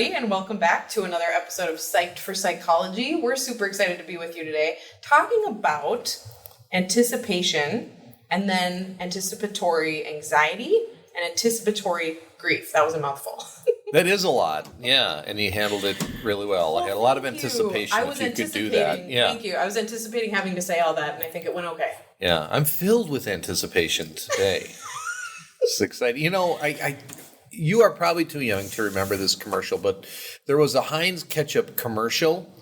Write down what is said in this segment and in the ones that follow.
everybody, and welcome back to another episode of Psyched for Psychology. We're super excited to be with you today, talking about anticipation, and then anticipatory anxiety, and anticipatory grief. That was a mouthful. That is a lot, yeah, and you handled it really well. I had a lot of anticipation if you could do that. Yeah. Thank you. I was anticipating having to say all that, and I think it went okay. Yeah, I'm filled with anticipation today. It's exciting. You know, you are probably too young to remember this commercial, but there was a Heinz ketchup commercial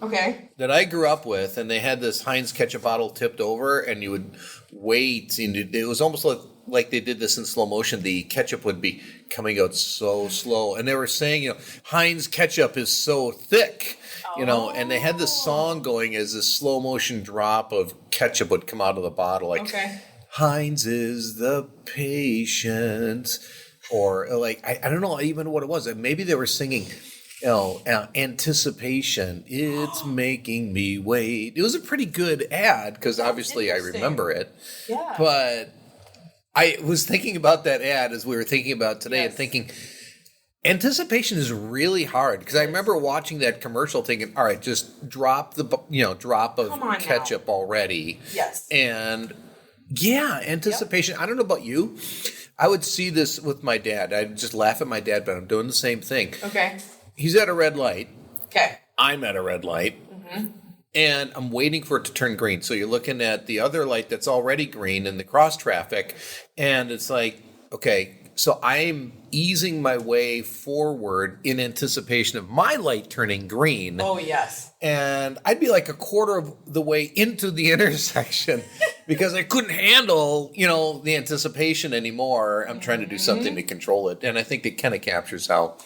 that I grew up with, and they had this Heinz ketchup bottle tipped over, and you would wait. And it was almost like they did this in slow motion. The ketchup would be coming out so slow, and they were saying, Heinz ketchup is so thick, and they had this song going as this slow motion drop of ketchup would come out of the bottle, like Heinz is the patient. Or I don't know even what it was. Maybe they were singing, anticipation. It's making me wait. It was a pretty good ad because obviously I remember it. Yeah. But I was thinking about that ad as we were thinking about today and thinking, anticipation is really hard because I remember watching that commercial thinking, all right, just drop the drop of ketchup already. Yes. And anticipation. I don't know about you. I would see this with my dad. I'd just laugh at my dad, but I'm doing the same thing. Okay. He's at a red light. Okay. I'm at a red light. Mm-hmm. And I'm waiting for it to turn green. So you're looking at the other light that's already green in the cross traffic. And it's like, okay, so I'm easing my way forward in anticipation of my light turning green. Oh, yes. And I'd be like a quarter of the way into the intersection because I couldn't handle, the anticipation anymore. I'm trying to do something to control it. And I think it kind of captures how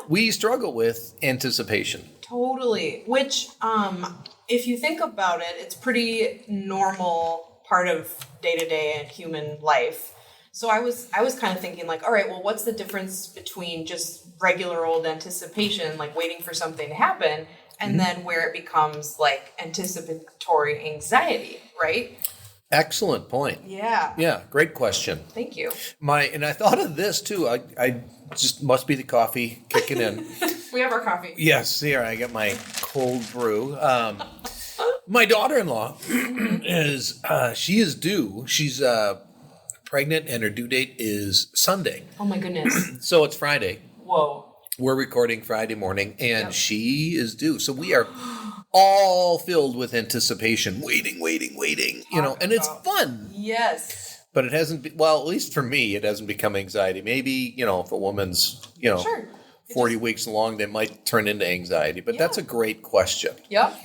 we struggle with anticipation. Totally. Which, if you think about it, it's pretty normal part of day-to-day and human life. So I was kind of thinking all right, well, what's the difference between just regular old anticipation, like waiting for something to happen, and then where it becomes anticipatory anxiety, right? Excellent point. Yeah. Yeah, great question. Thank you. And I thought of this too. I just must be the coffee kicking in. We have our coffee. Yes, here I got my cold brew. My daughter-in-law she is due. She's pregnant, and her due date is Sunday. Oh my goodness. So it's Friday. Whoa. We're recording Friday morning, and she is due. So we are all filled with anticipation, waiting, and it's fun. Yes. But it hasn't, at least for me, it hasn't become anxiety. Maybe, if a woman's, 40 weeks along, they might turn into anxiety. But that's a great question. Yep.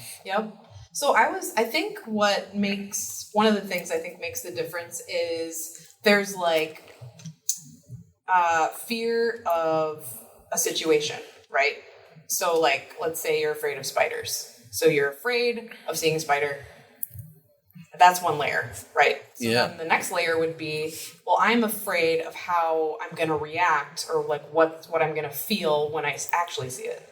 So I think one of the things I think makes the difference is there's fear of a situation, right? So let's say you're afraid of spiders. So you're afraid of seeing a spider. That's one layer, right? So then the next layer would be, well, I'm afraid of how I'm going to react or what I'm going to feel when I actually see it.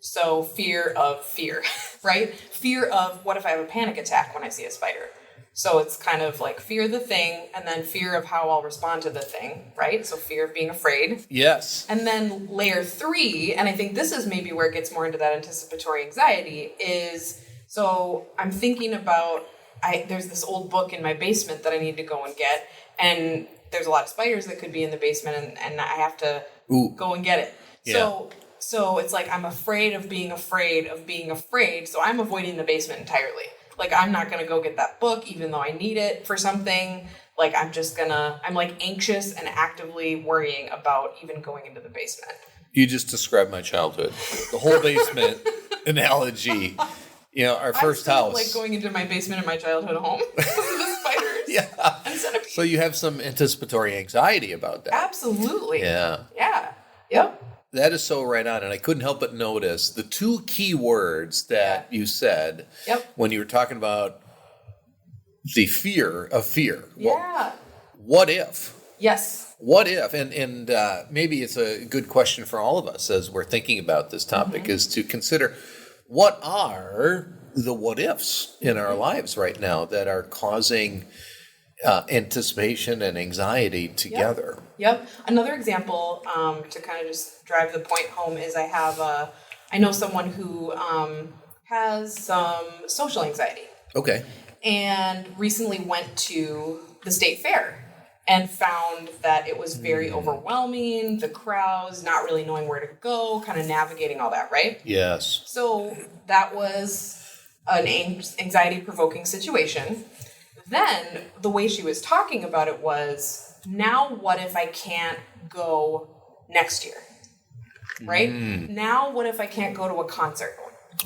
So fear of fear, right? Fear of what if I have a panic attack when I see a spider? So it's kind of fear of the thing and then fear of how I'll respond to the thing, right? So fear of being afraid. Yes. And then layer 3, and I think this is maybe where it gets more into that anticipatory anxiety, is so I'm thinking about, there's this old book in my basement that I need to go and get, and there's a lot of spiders that could be in the basement, and I have to go and get it. Yeah. So it's I'm afraid of being afraid of being afraid, so I'm avoiding the basement entirely. I'm not going to go get that book, even though I need it for something. I'm anxious and actively worrying about even going into the basement. You just described my childhood. The whole basement analogy. Our first house. I'm still going into my basement in my childhood home. The spiders and centipedes. So you have some anticipatory anxiety about that. Absolutely. Yeah. Yeah. Yep. That is so right on. And I couldn't help but notice the two key words that you said when you were talking about the fear of fear. Yeah. What if? Yes. What if? And maybe it's a good question for all of us as we're thinking about this topic is to consider what are the what ifs in our lives right now that are causing anticipation and anxiety together. Yep. Another example to kind of just drive the point home is I know someone who has some social anxiety. Okay. And recently went to the state fair and found that it was very overwhelming, the crowds, not really knowing where to go, kind of navigating all that, right? Yes. So that was an anxiety-provoking situation. Then the way she was talking about it was, now what if I can't go next year, right? Now what if I can't go to a concert?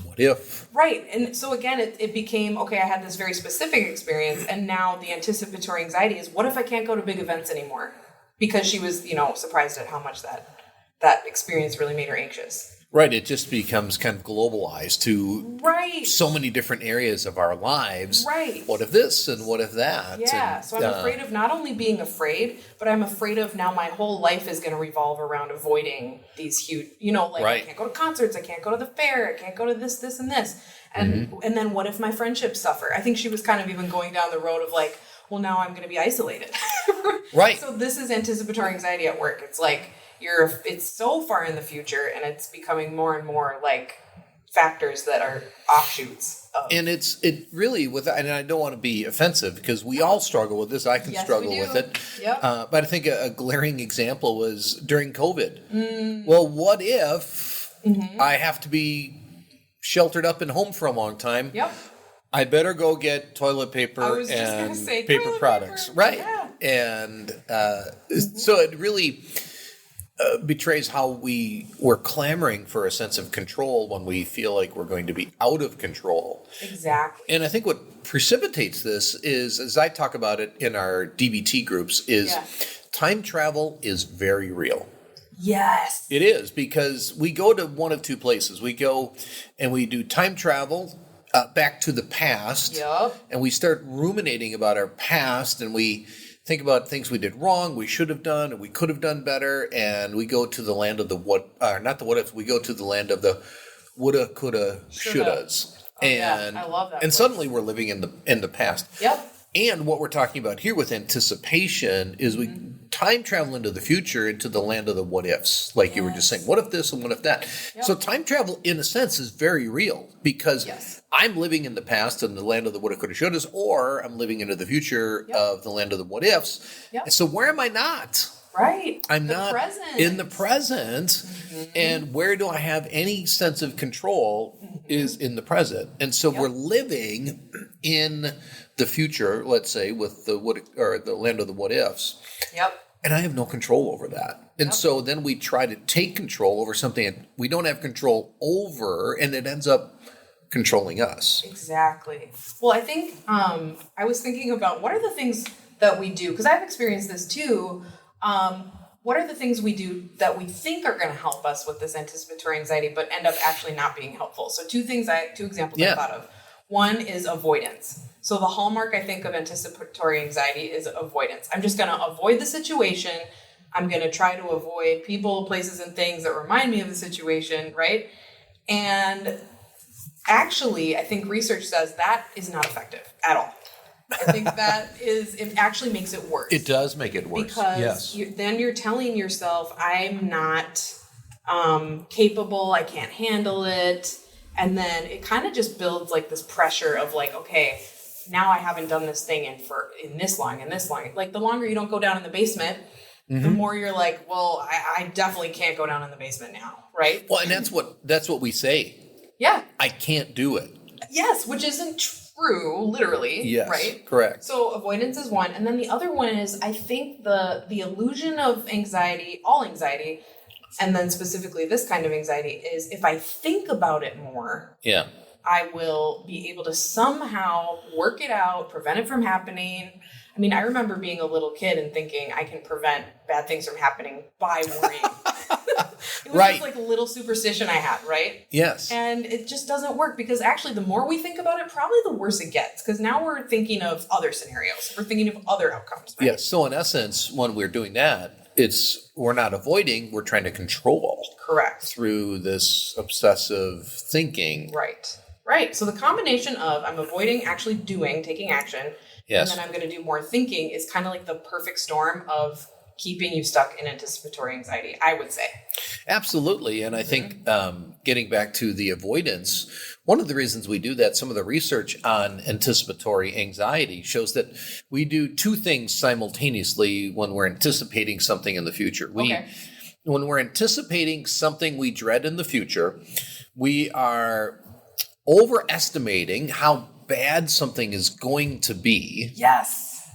What if? Right. And so again, it became, okay, I had this very specific experience, and now the anticipatory anxiety is, what if I can't go to big events anymore? Because she was, surprised at how much that experience really made her anxious. Right. It just becomes kind of globalized to so many different areas of our lives. Right. What if this and what if that? Yeah. And, so I'm afraid of not only being afraid, but I'm afraid of now my whole life is going to revolve around avoiding these huge, I can't go to concerts, I can't go to the fair, I can't go to this, and this. And then what if my friendships suffer? I think she was kind of even going down the road of like, well, now I'm going to be isolated. Right. So this is anticipatory anxiety at work. It's like, it's so far in the future, and it's becoming more and more like factors that are offshoots of. And it really, and I don't want to be offensive because we all struggle with this. I can struggle with it. Yep. But I think a glaring example was during COVID. Well, what if I have to be sheltered up and home for a long time? Yep. I better go get toilet paper and paper products. Paper. Right. Yeah. And so it really betrays how we're clamoring for a sense of control when we feel like we're going to be out of control. Exactly. And I think what precipitates this is, as I talk about it in our DBT groups, is time travel is very real. Yes. It is, because we go to one of two places. We go and we do time travel back to the past. Yep. And we start ruminating about our past, and we think about things we did wrong, we should have done, and we could have done better, and we go to the land of the not the what if, we go to the land of the woulda, coulda, shouldas. Oh, and I love that. And suddenly we're living in the past. Yep. And what we're talking about here with anticipation is we time travel into the future, into the land of the what ifs, like you were just saying. What if this and what if that? Yep. So time travel, in a sense, is very real, because I'm living in the past in the land of the woulda, coulda, shouldas, or I'm living into the future of the land of the what ifs. Yep. So where am I not? Right. I'm not in the present. And where do I have any sense of control is in the present. And so we're living in the future, let's say, with the the land of the what ifs. Yep. And I have no control over that. And so then we try to take control over something that we don't have control over, and it ends up controlling us. Exactly. Well, I think I was thinking about what are the things that we do, because I've experienced this too. What are the things we do that we think are going to help us with this anticipatory anxiety, but end up actually not being helpful? So two examples I thought of. One is avoidance. So the hallmark, I think, of anticipatory anxiety is avoidance. I'm just going to avoid the situation. I'm going to try to avoid people, places, and things that remind me of the situation, right? And actually, I think research says that is not effective at all. I think it actually makes it worse. It does make it worse. Because then you're telling yourself, I'm not capable, I can't handle it. And then it kind of just builds like this pressure of like, okay, now I haven't done this thing in this long. Like the longer you don't go down in the basement, the more you're like, well, I definitely can't go down in the basement now, right? Well, and that's what we say. Yeah. I can't do it. Yes, which isn't true, literally. Yes, right? Correct. So avoidance is one. And then the other one is, I think the illusion of anxiety, all anxiety, and then specifically this kind of anxiety, is if I think about it more, I will be able to somehow work it out, prevent it from happening. I mean, I remember being a little kid and thinking I can prevent bad things from happening by worrying. It was just like a little superstition I had, right? Yes. And it just doesn't work, because actually the more we think about it, probably the worse it gets, because now we're thinking of other scenarios. We're thinking of other outcomes. Right? Yes. So in essence, when we're doing that, we're not avoiding, we're trying to control. Correct. Through this obsessive thinking. Right. Right. So the combination of I'm avoiding actually taking action, yes, and then I'm going to do more thinking is kind of like the perfect storm of keeping you stuck in anticipatory anxiety, I would say. Absolutely. And I think getting back to the avoidance, one of the reasons we do that, some of the research on anticipatory anxiety shows that we do two things simultaneously when we're anticipating something in the future. When we're anticipating something we dread in the future, we are overestimating how bad something is going to be. Yes.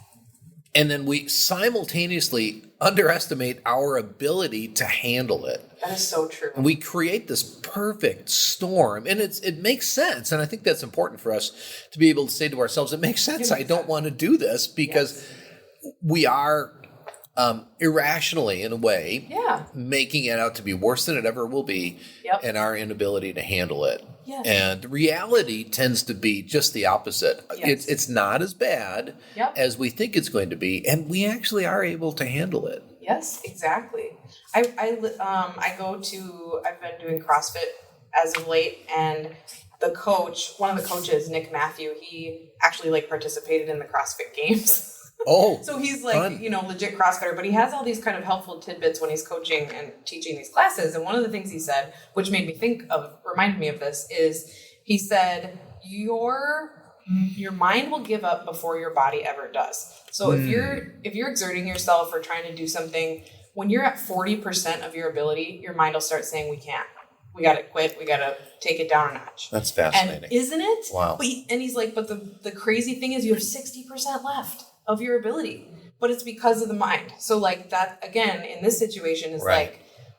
And then we simultaneously underestimate our ability to handle it. That is so true. And we create this perfect storm. And it makes sense. And I think that's important for us to be able to say to ourselves, it makes sense. I don't want to do this because we are irrationally, in a way, making it out to be worse than it ever will be, and our inability to handle it. Yes. And reality tends to be just the opposite. Yes. It's not as bad as we think it's going to be, and we actually are able to handle it. Yes, exactly. I've been doing CrossFit as of late, and one of the coaches, Nick Matthew, he actually participated in the CrossFit Games. Oh, so he's legit CrossFitter, but he has all these kind of helpful tidbits when he's coaching and teaching these classes. And one of the things he said, which made me reminded me of this, is he said, your mind will give up before your body ever does. So if you're exerting yourself or trying to do something, when you're at 40% of your ability, your mind will start saying, we can't. We got to quit. We got to take it down a notch. That's fascinating. And isn't it? Wow. He's like, but the crazy thing is you have 60% left of your ability, but it's because of the mind. So that, again, in this situation is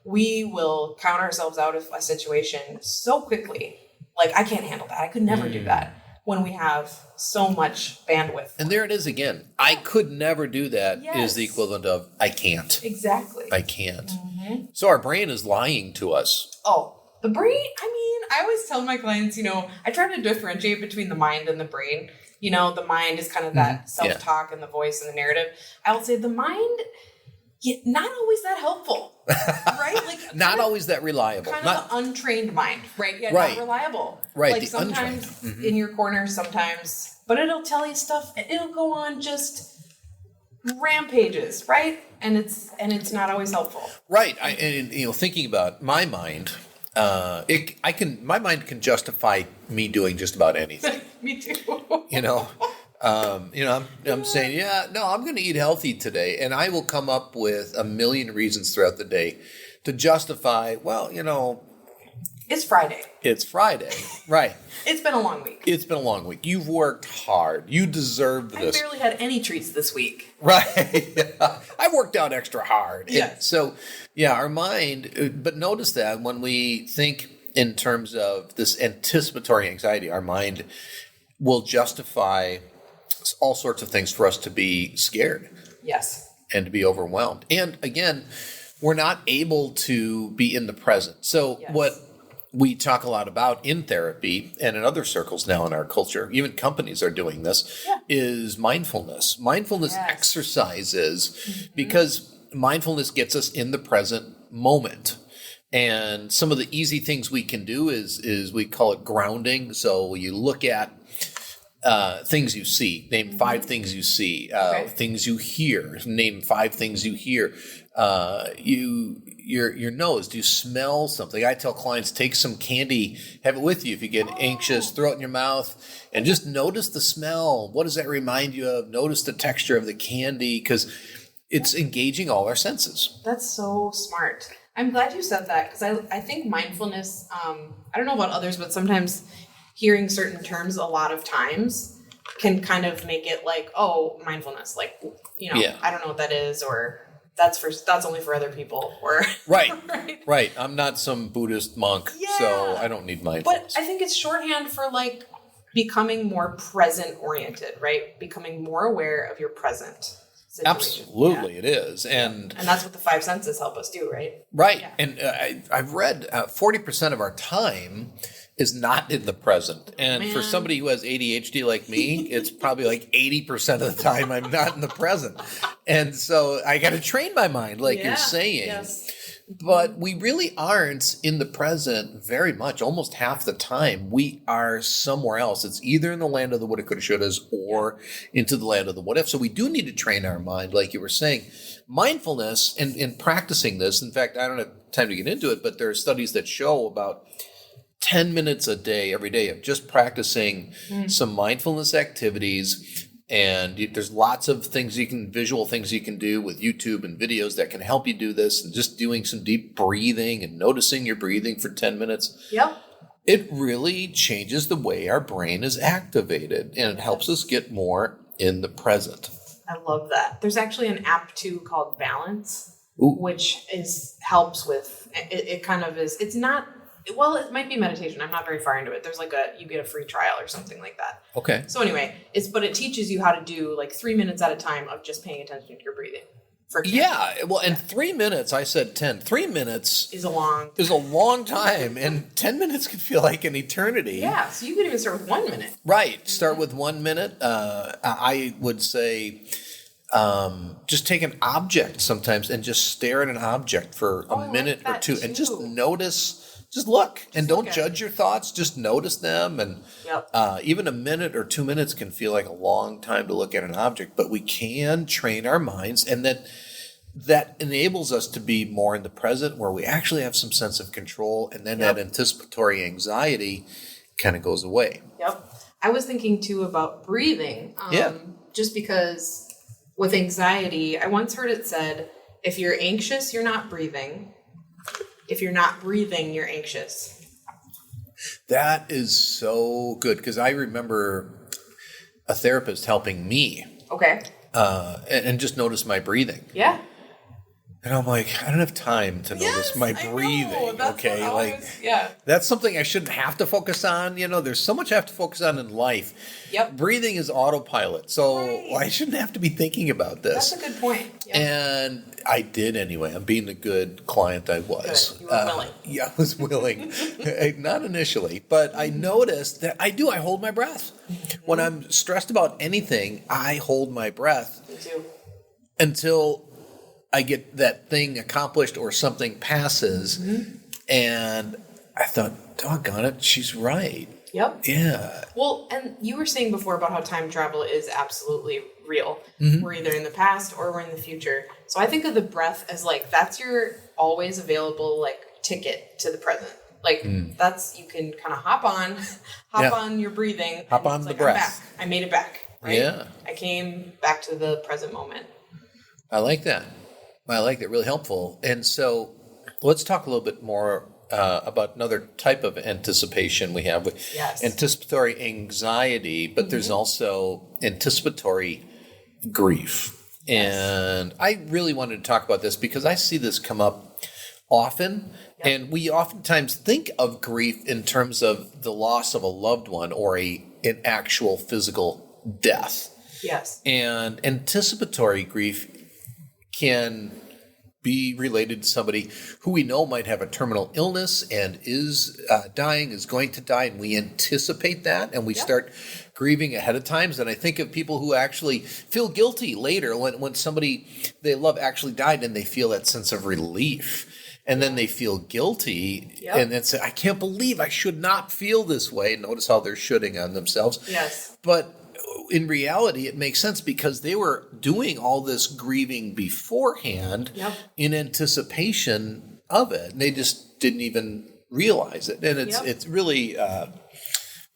we will count ourselves out of a situation so quickly. I can't handle that. I could never do that when we have so much bandwidth. And there it is again. I could never do that is the equivalent of I can't. Exactly. I can't. Mm-hmm. So our brain is lying to us. Oh, the brain, I always tell my clients, I try to differentiate between the mind and the brain. The mind is kind of that self-talk and the voice and the narrative. I would say the mind, not always that helpful, right? Not always that reliable. Kind of the untrained mind, right? Yeah, right. Not reliable. Right, Sometimes in your corner, but it'll tell you stuff. It'll go on just rampages, right? And it's not always helpful. Right. Thinking about my mind, my mind can justify me doing just about anything. Me too. I'm saying, I'm going to eat healthy today, and I will come up with a million reasons throughout the day to justify, it's Friday. It's Friday, right? It's been a long week. You've worked hard. You deserve this. I barely had any treats this week. Right. I've worked out extra hard. Yeah. So, our mind, but notice that when we think in terms of this anticipatory anxiety, our mind will justify all sorts of things for us to be scared. Yes. And to be overwhelmed. And again, we're not able to be in the present. So what we talk a lot about in therapy and in other circles now in our culture, even companies are doing this, is mindfulness. Mindfulness exercises, because mindfulness gets us in the present moment. And some of the easy things we can do is we call it grounding. So you look at things you see. Name 5 things you see. Things you hear. Name 5 things you hear. Your nose. Do you smell something? I tell clients, take some candy, have it with you. If you get anxious, throw it in your mouth, and just notice the smell. What does that remind you of? Notice the texture of the candy, because it's engaging all our senses. That's so smart. I'm glad you said that, because I think mindfulness, I don't know about others, but sometimes hearing certain terms a lot of times can kind of make it mindfulness, I don't know what that is, or that's only for other people, or right. I'm not some Buddhist monk, so I don't need mindfulness. But I think it's shorthand for becoming more present oriented, right? Becoming more aware of your present situation. Absolutely, it is, and that's what the 5 senses help us do, right? Right, yeah. And I've read 40% of our time is not in the present. And for somebody who has ADHD like me, it's probably 80% of the time I'm not in the present. And so I got to train my mind, you're saying. Yes. But we really aren't in the present very much. Almost half the time, we are somewhere else. It's either in the land of the woulda, coulda, shouldas or into the land of the what if. So we do need to train our mind, like you were saying. Mindfulness and practicing this. In fact, I don't have time to get into it, but there are studies that show about 10 minutes a day, every day, of just practicing some mindfulness activities. And there's lots of things visual things you can do with YouTube and videos that can help you do this. And just doing some deep breathing and noticing your breathing for 10 minutes. Yep. It really changes the way our brain is activated. And it helps us get more in the present. I love that. There's actually an app too called Balance, Ooh. which helps with, it kind of is, it's not, well, it might be meditation. I'm not very far into it. There's you get a free trial or something like that. Okay. So anyway, but it teaches you how to do 3 minutes at a time of just paying attention to your breathing. Yeah. Well, and 3 minutes, I said 10. 3 minutes is a long time. And 10 minutes can feel like an eternity. Yeah. So you could even start with 1 minute. Right. Start with 1 minute. I would say just take an object sometimes and just stare at an object for a minute or two and just notice. Just look and don't judge your thoughts. Just notice them. And even a minute or 2 minutes can feel like a long time to look at an object. But we can train our minds, and that enables us to be more in the present, where we actually have some sense of control. And then that anticipatory anxiety kind of goes away. Yep. I was thinking too about breathing. Just because with anxiety, I once heard it said, if you're anxious, you're not breathing. If you're not breathing, you're anxious. That is so good, because I remember a therapist helping me. Okay. And just notice my breathing. Yeah. And I'm like, I don't have time to notice my breathing. Okay. That's something I shouldn't have to focus on. There's so much I have to focus on in life. Yep. Breathing is autopilot. So I shouldn't have to be thinking about this. That's a good point. Yep. And I did anyway. I'm being the good client I was. Good. You were willing. Yeah, I was willing. Not initially, but I noticed that I hold my breath. When I'm stressed about anything, I hold my breath. Me too. Until I get that thing accomplished or something passes. And I thought, doggone it, she's right. Yep. Yeah. Well, and you were saying before about how time travel is absolutely real. We're either in the past or we're in the future. So I think of the breath as that's your always available ticket to the present. That's, you can kind of hop on your breathing. Hop on the breath. I'm back. I made it back. Right? Yeah. I came back to the present moment. I like that. Really helpful. And so let's talk a little bit more about another type of anticipation we have. Yes. Anticipatory anxiety, but there's also anticipatory grief. Yes. And I really wanted to talk about this because I see this come up often. Yep. And we oftentimes think of grief in terms of the loss of a loved one or an actual physical death. Yes. And anticipatory grief can be related to somebody who we know might have a terminal illness and is dying, is going to die, and we anticipate that, and we start grieving ahead of times. And I think of people who actually feel guilty later when somebody they love actually died, and they feel that sense of relief. And then they feel guilty, and then say, I can't believe I should not feel this way. Notice how they're shooting on themselves. Yes. But in reality, it makes sense because they were doing all this grieving beforehand in anticipation of it. And they just didn't even realize it. And it's really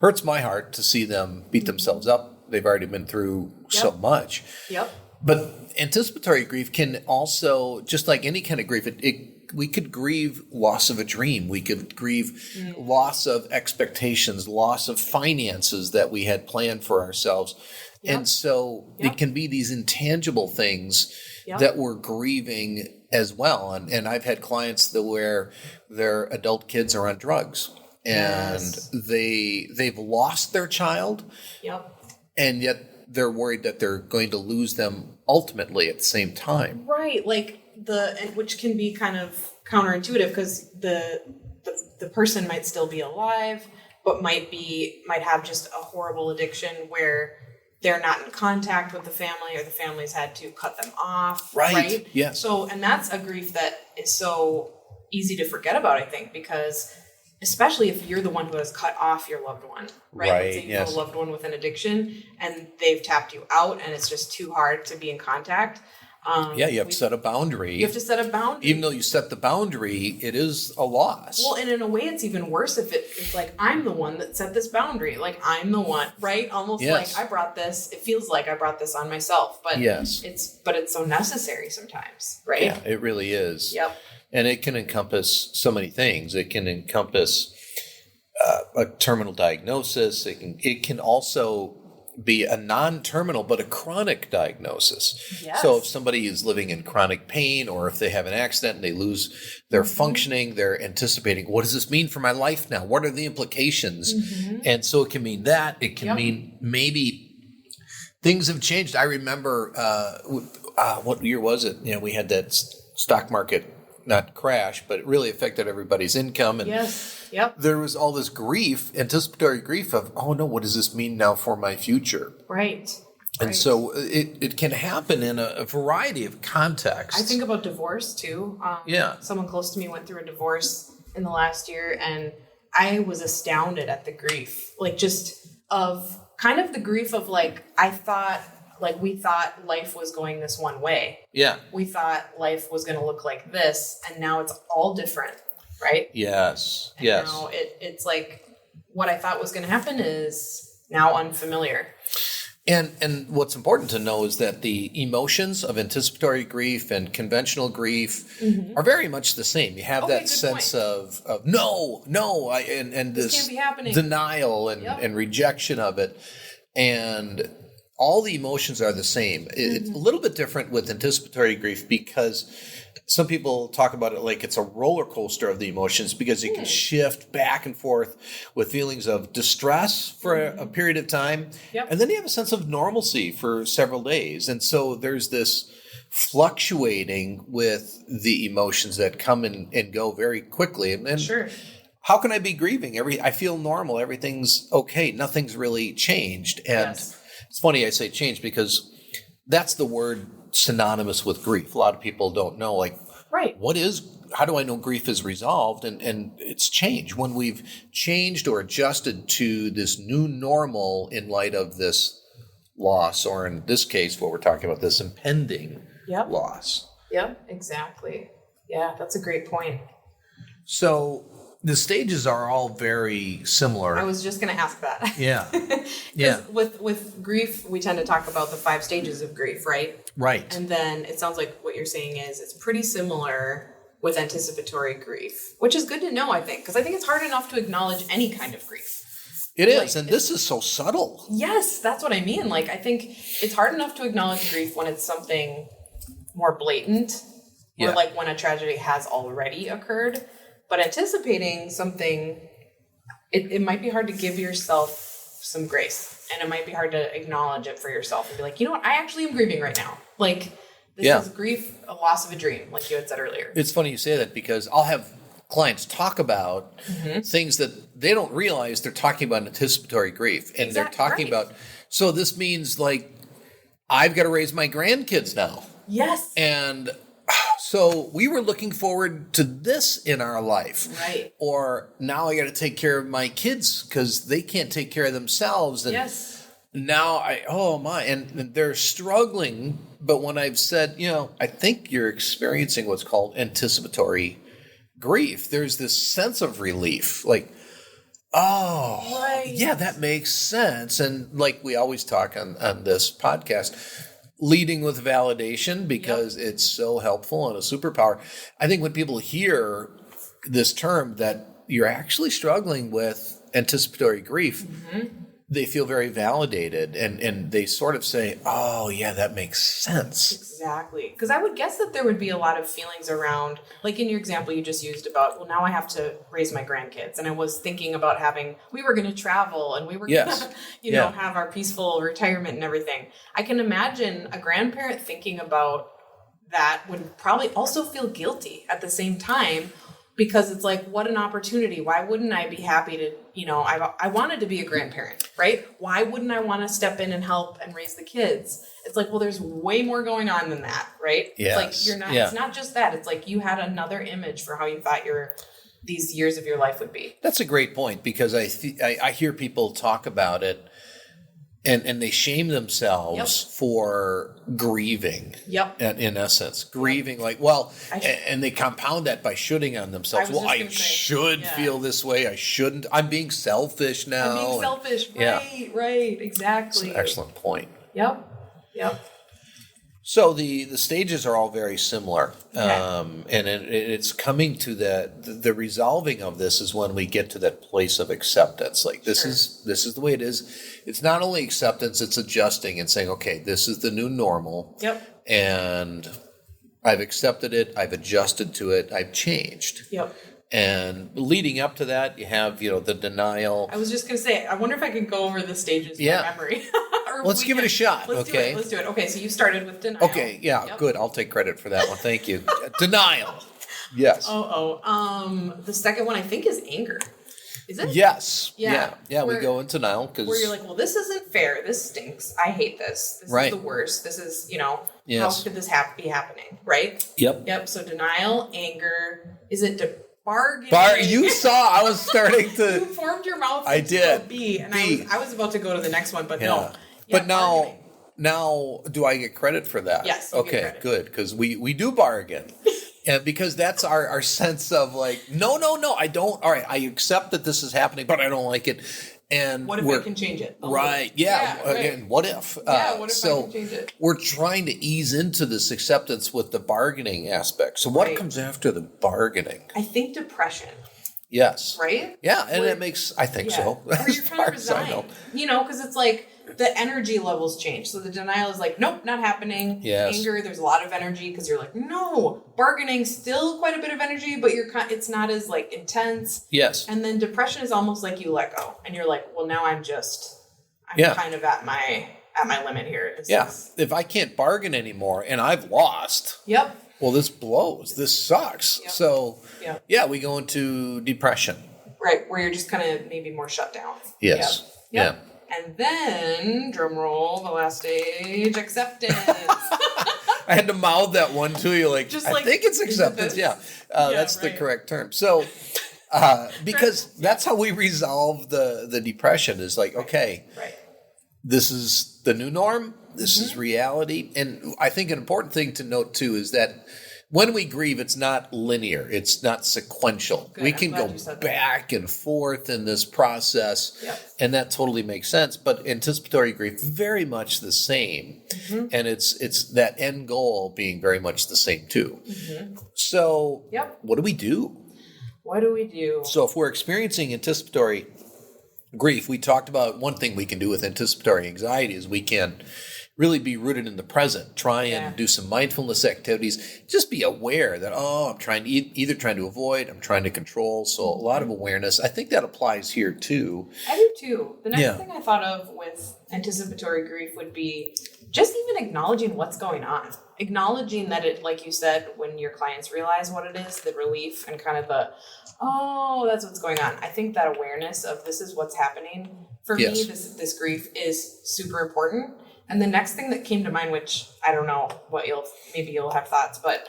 hurts my heart to see them beat themselves up. They've already been through so much. Yep. But anticipatory grief can also, just like any kind of grief, we could grieve loss of a dream. We could grieve loss of expectations, loss of finances that we had planned for ourselves. Yep. And so it can be these intangible things that we're grieving as well. And I've had clients where their adult kids are on drugs and they've lost their child. Yep. And yet they're worried that they're going to lose them ultimately at the same time. Right. Which can be kind of counterintuitive because the person might still be alive, but might have just a horrible addiction where they're not in contact with the family or the family's had to cut them off. Right. Yeah. So, and that's a grief that is so easy to forget about, I think, because especially if you're the one who has cut off your loved one, right? Let's say you have a loved one with an addiction and they've tapped you out and it's just too hard to be in contact. You have to set a boundary. You have to set a boundary. Even though you set the boundary, it is a loss. Well, and in a way, it's even worse if it's like, I'm the one that set this boundary. Like, I'm the one, right? Almost like I brought this. It feels like I brought this on myself. But it's so necessary sometimes, right? Yeah, it really is. Yep. And it can encompass so many things. It can encompass a terminal diagnosis. It can also be a non-terminal but a chronic diagnosis. Yes. So if somebody is living in chronic pain, or if they have an accident and they lose their functioning, they're anticipating, what does this mean for my life now? What are the implications? And so it can mean that. It can mean maybe things have changed. I remember, what year was it? We had that stock market not crash, but it really affected everybody's income. And there was all this grief, anticipatory grief of, oh no, what does this mean now for my future? Right. And so it can happen in a variety of contexts. I think about divorce too. Someone close to me went through a divorce in the last year, and I was astounded at the grief, like just of kind of the grief of like, we thought life was going this one way. Yeah. We thought life was going to look like this, and now it's all different, right? Yes. And now it's like what I thought was going to happen is now unfamiliar. And what's important to know is that the emotions of anticipatory grief and conventional grief are very much the same. You have that sense of no, and this can't be happening. Denial and rejection of it. And all the emotions are the same. It's a little bit different with anticipatory grief because some people talk about it like it's a roller coaster of the emotions, because you can shift back and forth with feelings of distress for a period of time. And then you have a sense of normalcy for several days. And so there's this fluctuating with the emotions that come and go very quickly. And how can I be grieving? I feel normal. Everything's okay. Nothing's really changed. And it's funny I say change because that's the word synonymous with grief. A lot of people don't know, like, how do I know grief is resolved? And it's change. When we've changed or adjusted to this new normal in light of this loss, or in this case, what we're talking about, this impending loss. Yep, exactly. Yeah, that's a great point. So the stages are all very similar. I was just going to ask that. Yeah. With grief, we tend to talk about the 5 stages of grief, right? Right. And then it sounds like what you're saying is it's pretty similar with anticipatory grief, which is good to know, I think, because I think it's hard enough to acknowledge any kind of grief. It is, and this is so subtle. Yes, that's what I mean. Like, I think it's hard enough to acknowledge grief when it's something more blatant, or like when a tragedy has already occurred. But anticipating something, it might be hard to give yourself some grace, and it might be hard to acknowledge it for yourself and be like, you know what, I actually am grieving right now. Like, this is grief, a loss of a dream, like you had said earlier. It's funny you say that, because I'll have clients talk about things that they don't realize they're talking about anticipatory grief. And they're talking about, so this means like, I've got to raise my grandkids now. Yes. And so we were looking forward to this in our life. Right. Or now I got to take care of my kids because they can't take care of themselves. And now and they're struggling. But when I've said, I think you're experiencing what's called anticipatory grief, there's this sense of relief. Like, that makes sense. And like we always talk on this podcast, leading with validation, because it's so helpful and a superpower. I think when people hear this term that you're actually struggling with anticipatory grief, they feel very validated, and they sort of say, oh, yeah, that makes sense. Exactly. Because I would guess that there would be a lot of feelings around, like in your example you just used about, well, now I have to raise my grandkids. And I was thinking about we were going to travel, and we were going to, have our peaceful retirement and everything. I can imagine a grandparent thinking about that would probably also feel guilty at the same time. because it's like, what an opportunity. Why wouldn't I be happy to, I wanted to be a grandparent, right? Why wouldn't I want to step in and help and raise the kids? It's like, well, there's way more going on than that, right? Yes. It's like, it's not just that. It's like you had another image for how you thought these years of your life would be. That's a great point, because I hear people talk about it and they shame themselves for grieving. Yep. In essence, grieving, and they compound that by shooting on themselves. I should feel this way. I shouldn't. I'm being selfish now. I'm being selfish. Right. Exactly. That's an excellent point. Yep. So the stages are all very similar, and it's coming to the resolving of this is when we get to that place of acceptance. Like this is the way it is. It's not only acceptance; it's adjusting and saying, okay, this is the new normal. Yep. And I've accepted it. I've adjusted to it. I've changed. Yep. And leading up to that, you have the denial. I was just going to say, I wonder if I can go over the stages by memory. Let's give it a shot. Let's do it. Okay, so you started with denial. Okay, good. I'll take credit for that one. Thank you. Denial. Yes. The second one I think is anger. Is it? Yes. Yeah. We go into denial because where you're like, well, this isn't fair. This stinks. I hate this. This is the worst. This is, how could this be happening? Right? Yep. So denial, anger. Is it bargaining? You saw I was starting to. You formed your mouth. I did. A B, and I was about to go to the next one, but no. But now, do I get credit for that? Yes. Okay, good, because we do bargain. And because that's our sense of like, no, I don't. All right, I accept that this is happening, but I don't like it. And what if I can change it? Right. Yeah. Again, what if? What if I can change it? We're trying to ease into this acceptance with the bargaining aspect. So what comes after the bargaining? I think depression. Yes. Right? Yeah, and I think so. Where you're trying to resign. Because it's like the energy levels change. So the denial is like, nope, not happening. Yes. Anger, there's a lot of energy because you're like, no. Bargaining, still quite a bit of energy, but it's not as like intense. Yes. And then depression is almost like you let go. And you're like, well, now I'm kind of at my limit here. If I can't bargain anymore and I've lost. Yep. Well, this blows. This sucks. Yep. So, we go into depression. Right, where you're just kind of maybe more shut down. Yes. Yep. And then, drum roll, the last stage, acceptance. I had to mouth that one to you. I think it's acceptance. That's the correct term. So, because that's how we resolve the depression is like, okay, this is the new norm. This is reality. And I think an important thing to note, too, is that when we grieve, it's not linear. It's not sequential. Good, we can go back and forth in this process, and that totally makes sense. But anticipatory grief, very much the same. Mm-hmm. And it's that end goal being very much the same, too. Mm-hmm. So what do we do? What do we do? So if we're experiencing anticipatory grief, we talked about one thing we can do with anticipatory anxiety is we can really be rooted in the present. Try and do some mindfulness activities. Just be aware that, I'm trying to either trying to avoid, I'm trying to control. So a lot of awareness. I think that applies here too. I do too. The next thing I thought of with anticipatory grief would be just even acknowledging what's going on. Acknowledging that it, like you said, when your clients realize what it is, the relief and kind of that's what's going on. I think that awareness of this is what's happening for me, this grief is super important. And the next thing that came to mind, which I don't know what maybe you'll have thoughts, but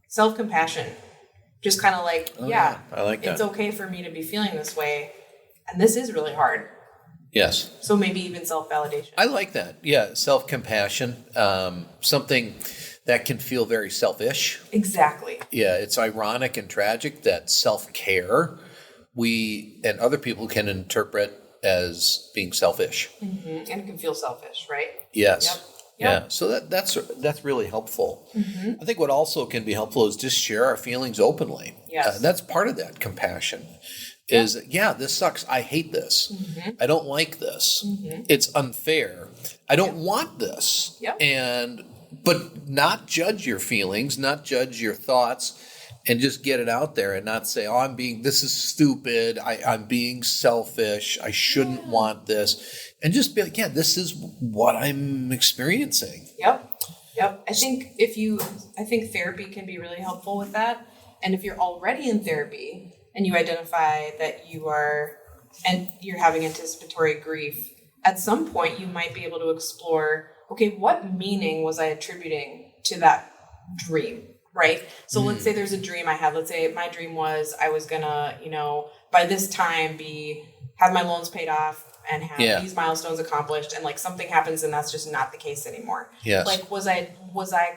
self-compassion. Just kind of like, I like that. It's okay for me to be feeling this way. And this is really hard. Yes. So maybe even self-validation. I like that. Yeah, self-compassion. Something that can feel very selfish. Exactly. Yeah, it's ironic and tragic that self-care we and other people can interpret as being selfish. Mm-hmm. And it can feel selfish, right? Yes. Yep. Yeah. So that's really helpful. Mm-hmm. I think what also can be helpful is just share our feelings openly. Yes. That's part of that compassion. Is this sucks. I hate this. Mm-hmm. I don't like this. Mm-hmm. It's unfair. I don't want this. Yep. But not judge your feelings, not judge your thoughts, and just get it out there and not say, this is stupid. I'm being selfish. I shouldn't want this. And just be like, this is what I'm experiencing. Yep. I think therapy can be really helpful with that. And if you're already in therapy and you identify that you're having anticipatory grief, at some point you might be able to explore, okay, what meaning was I attributing to that dream, right? So let's say there's a dream I had. Let's say my dream was I was gonna, by this time have my loans paid off and have these milestones accomplished, and like something happens and that's just not the case anymore. Yes. Like was I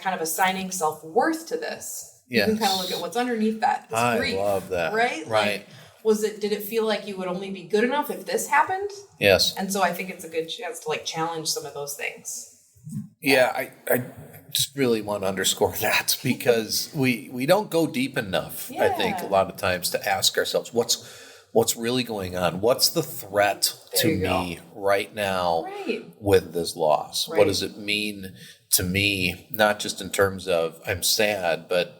kind of assigning self-worth to this? Yes. You can kind of look at what's underneath that. This grief, I love that. Right? Right. Like, did it feel like you would only be good enough if this happened? Yes. And so I think it's a good chance to like challenge some of those things. Yeah, I just really want to underscore that because we don't go deep enough, I think, a lot of times to ask ourselves, what's really going on? What's the threat to me right now with this loss? Right. What does it mean to me, not just in terms of I'm sad, but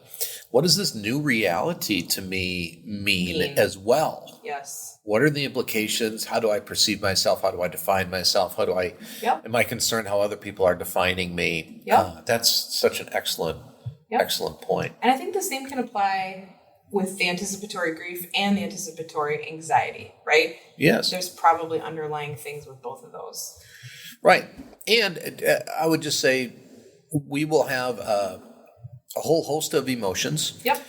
what does this new reality to me mean as well? Yes. What are the implications? How do I perceive myself? How do I define myself? Am I concerned how other people are defining me? That's such an excellent point. And I think the same can apply with the anticipatory grief and the anticipatory anxiety, right? Yes. There's probably underlying things with both of those. Right. And I would just say we will have a whole host of emotions. Yep.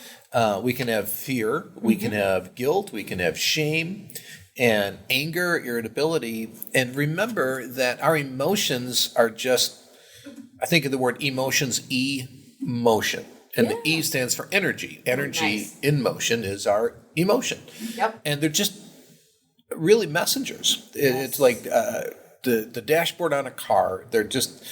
We can have fear, we can have guilt, we can have shame and anger, irritability. And remember that our emotions are just, I think of the word emotions, emotion. And the E stands for energy. Energy in motion is our emotion. Yep. And they're just really messengers. It's like the dashboard on a car. They're just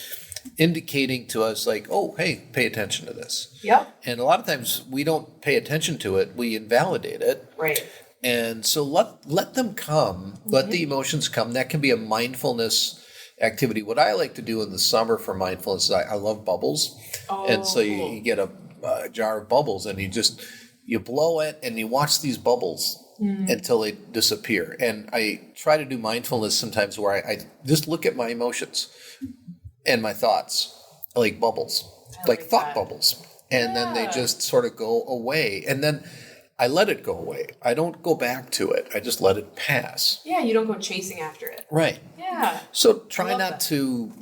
indicating to us like, oh, hey, pay attention to this. Yep. And a lot of times we don't pay attention to it. We invalidate it. Right. And so let them come. Let the emotions come. That can be a mindfulness activity. What I like to do in the summer for mindfulness is I love bubbles. Oh, and so you get a jar of bubbles and you blow it and you watch these bubbles until they disappear. And I try to do mindfulness sometimes where I just look at my emotions and my thoughts like bubbles, like thought bubbles. And then they just sort of go away. And then I let it go away. I don't go back to it. I just let it pass. Yeah, you don't go chasing after it. Right. Yeah. So try not to,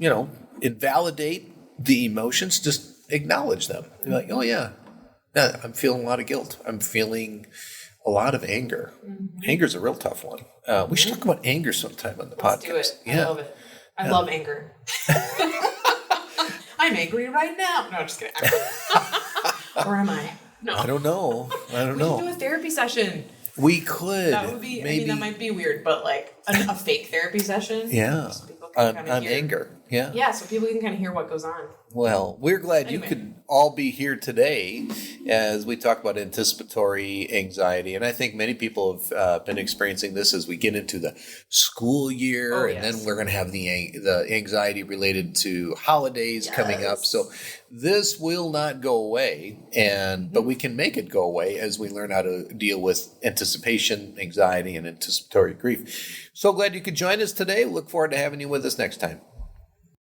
invalidate the emotions. Just acknowledge them. You're like, oh, yeah, I'm feeling a lot of guilt. I'm feeling a lot of anger. Anger's a real tough one. We should talk about anger sometime on the podcast. Do it. I love it. I love anger. I'm angry right now. No, just kidding. Or am I? No. I don't know. We could do a therapy session. We could. That would be, maybe. That might be weird, but like a fake therapy session. Yeah. So people can on anger. Yeah. Yeah, so people can kind of hear what goes on. Well, we're glad you could all be here today as we talk about anticipatory anxiety. And I think many people have been experiencing this as we get into the school year. And then we're going to have the anxiety related to holidays coming up. So this will not go away, but we can make it go away as we learn how to deal with anticipation, anxiety, and anticipatory grief. So glad you could join us today. Look forward to having you with us next time.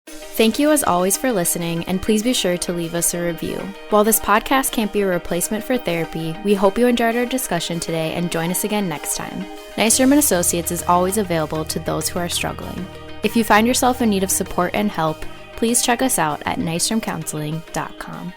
Thank you as always for listening, and please be sure to leave us a review. While this podcast can't be a replacement for therapy, we hope you enjoyed our discussion today and join us again next time. Nystrom & Associates is always available to those who are struggling. If you find yourself in need of support and help, please check us out at nystromcounseling.com.